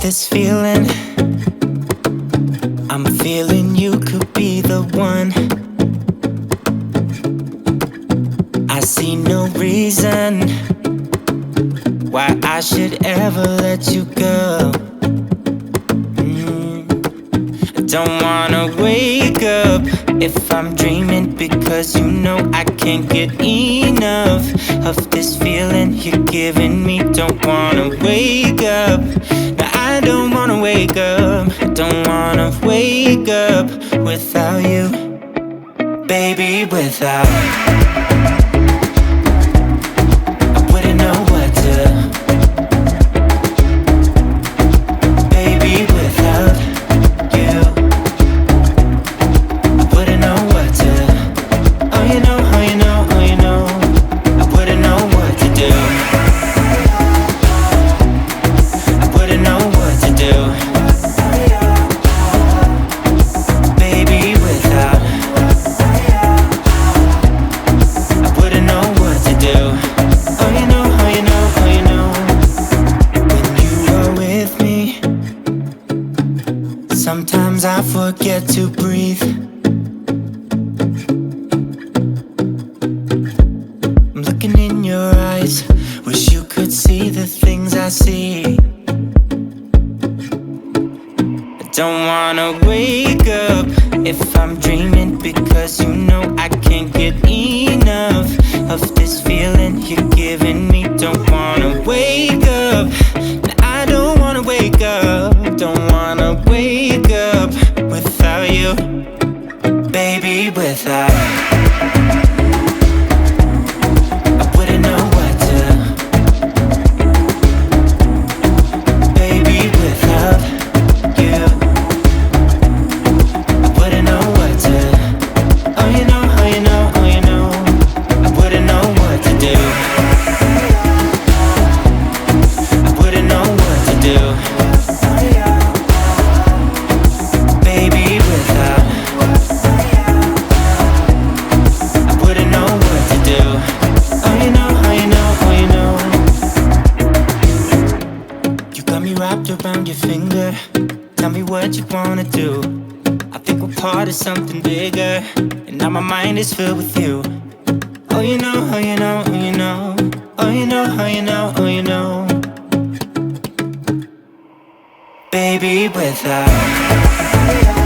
This feeling, I'm feeling you could be the one. I see no reason why I should ever let you go. I don't wanna wake up if I'm dreaming, because you know I can't get enough of this feeling you're giving me. Don't wanna wake up. I don't wanna wake up, I don't wanna wake up without you, baby, without. I wouldn't know what to, baby, without you. I wouldn't know what to, oh you know, oh you know, oh you know. I wouldn't know what to do. I wouldn't know what to do, baby, without. I wouldn't know what to do. Oh you know, oh you know, oh you know. When you are with me, sometimes I forget to breathe. I'm looking in your eyes, wish you could see the things I see. Don't wanna wake up if I'm dreaming, because you know I can't get enough of this feeling you're giving me. Don't wanna wake up, I don't wanna wake up. Don't wanna wake up without you, baby, without. I wouldn't know what to, baby, without you. Around your finger, tell me what you wanna do. I think we're part of something bigger, and now my mind is filled with you. Oh you know, oh you know, oh you know. Oh you know, oh you know, oh you know. Baby, without.